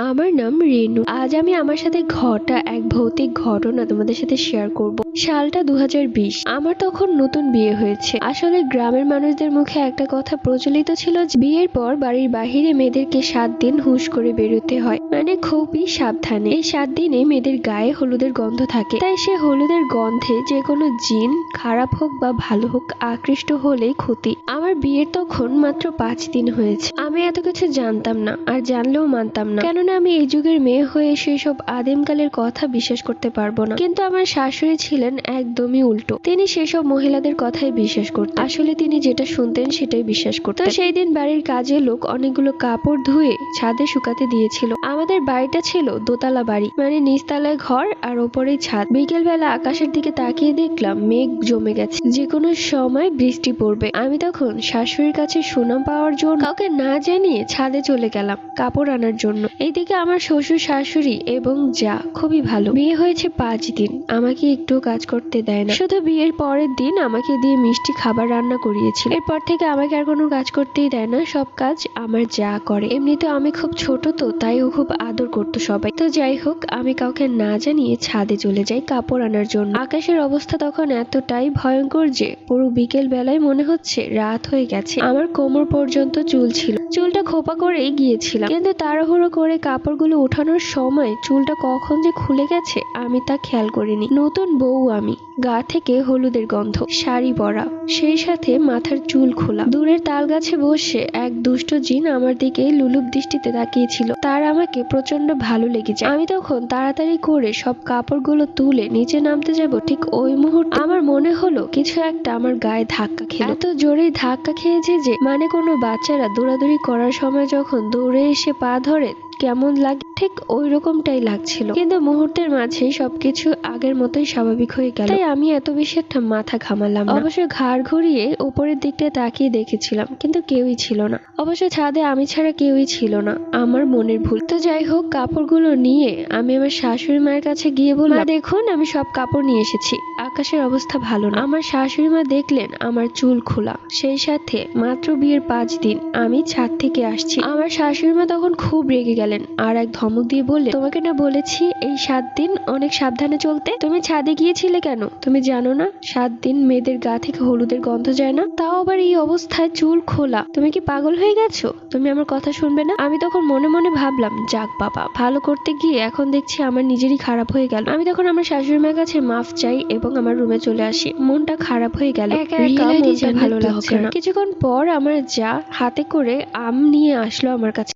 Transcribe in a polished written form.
আমার নাম রেনু। আজ আমি আমার সাথে ঘটা এক ভৌতিক ঘটনা তোমাদের সাথে শেয়ার করব। সালটা 2020। আমার তখন নতুন বিয়ে হয়েছে। আসলে গ্রামের মানুষদের মুখে একটা কথা প্রচলিত ছিল যে বিয়ের পর বাড়ির বাহিরে মেয়েদেরকে 7 দিন হুঁশ করে বেরোতে হয়, মানে খুবই সাবধানে। এই 7 দিনে মেয়েদের গায়ে হলুদের গন্ধ থাকে, তাই সে হলুদের গন্ধে যে কোনো জিন, খারাপ হোক বা ভালো হোক, আকৃষ্ট হলেই ক্ষতি। আমার বিয়ের তখন মাত্র 5 দিন হয়েছে। আমি এত কিছু জানতাম না, আর জানলেও মানতাম না, কেননা আমি এই যুগের মেয়ে হয়ে সেই সব আদিমকালের কথা বিশ্বাস করতে পারবো না। কিন্তু আমার শাশুড়ি ছিলেন একদমই উল্টো। তিনি সেসব মহিলাদের কথাই বিশ্বাস করতেন। আসলে তিনি যেটা শুনতেন সেটাই বিশ্বাস করতেন। তো সেই দিন বাড়ির কাজের লোক অনেকগুলো কাপড় ধুয়ে ছাদে শুকাতে দিয়েছিল। আমাদের বাড়িটা ছিল দোতলা বাড়ি, মানে নিচতলায় ঘর আর ওপরেই ছাদ। বিকেল বেলা আকাশের দিকে তাকিয়ে দেখলাম মেঘ জমে গেছে, যে কোনো সময় বৃষ্টি পড়বে। আমি তখন শাশুড়ির কাছে সুনাম পাওয়ার জন্য কাউকে না জানিয়ে ছাদে চলে গেলাম কাপড় আনার জন্য। এইদিকে আমার শ্বশুর শাশুড়ি এবং যা খুবই ভালো। বিয়ে হয়েছে 5 দিন, আমাকে একটু কাজ করতে দেয় না। শুধু বিয়ের পরের দিন আমাকে দিয়ে মিষ্টি খাবার রান্না করিয়েছিল। এরপর থেকে আমাকে আর কোনো কাজ করতেই দেয় না, সব কাজ আমার যা করে। এমনিতে আমি খুব ছোট, তো তাই ও খুব আদর করতো সবাই। তো যাই হোক, আমি কাউকে না জানিয়ে ছাদে চলে যাই কাপড় আনার জন্য। আকাশের অবস্থা তখন এতটাই ভয়ঙ্কর যে পুরো বিকেল বেলায় মনে হচ্ছে রাত হয়ে গেছে। আমার কোমর পর্যন্ত চুল ছিল, চুলটা খোপা করেই গিয়েছিলাম, কিন্তু তাড়াহুড়ো করে কাপড়গুলো ওঠানোর সময় চুলটা কখন যে খুলে গেছে আমি তা খেয়াল করিনি। নতুন বউ আমি, গা থেকে হলুদের গন্ধ, শাড়ি পরা, সেই সাথে মাথার চুল খোলা। দূরের তাল গাছে বসে এক দুষ্ট জিন আমার দিকে লুলুপ দৃষ্টিতে তাকিয়েছিল। তার আমাকে প্রচন্ড ভালো লেগেছে। আমি তখন তাড়াতাড়ি করে সব কাপড়গুলো তুলে নিচে নামতে যাব, ঠিক ওই মুহূর্তে আমার মনে হলো কিছু একটা আমার গায়ে ধাক্কা খেলো। এত জোরেই ধাক্কা খেয়েছে যে, মানে কোনো বাচ্চারা দৌড়াদৌড়ি করার সময় যখন দৌড়ে এসে পা ধরে কেমন লাগে, ঠিক ওই রকমটাই লাগছিল। কিন্তু মুহূর্তের মাঝেই সবকিছু আগের মতোই স্বাভাবিক হয়ে গেল, তাই আমি এত বেশি একটা মাথা ঘামালাম না। অবশ্য ঘাড় ঘুরিয়ে উপরের দিকটা তাকিয়ে দেখেছিলাম, কিন্তু কেউই ছিল না। অবশ্য ছাদে আমি ছাড়া কেউই ছিল না, আমার মনের ভুল। তো যাই হোক, কাপড়গুলো নিয়ে আমি আমার শাশুড়ি মায়ের কাছে গিয়ে বললাম, মা দেখুন, আমি সব কাপড় নিয়ে এসেছি। আকাশের অবস্থা ভালো না। আমার শাশুড়ি মা দেখলেন আমার চুল খোলা, সেই সাথে মাত্র বিয়ের 5 দিন আমি ছাদ থেকে আসছি। আমার শাশুড়ি মা তখন খুব রেগে গেলেন আর এক ধমক দিয়ে বললেন, তোমাকে না বলেছি এই 7 দিন অনেক সাবধানে চলতে? তুমি ছাদে গিয়েছিলে কেন? তুমি জানো না 7 দিন মেয়েদের গা থেকে হলুদের গন্ধ যায় না? তাও আবার এই অবস্থায় চুল খোলা। তুমি কি পাগল হয়ে গেছো? তুমি আমার কথা শুনবে না? আমি তখন মনে মনে ভাবলাম, যাক বাবা, ভালো করতে গিয়ে এখন দেখছি আমার নিজেরই খারাপ হয়ে গেল। আমি তখন আমার শাশুড়ি মায়ের কাছে মাফ চাই এবং আমার রুমে চলে আসি। মনটা খারাপ হয়ে গেল, একা একা মনটা ভালো লাগছে না। কিছুক্ষণ পর আমার যা হাতে করে আম নিয়ে আসলো আমার কাছে।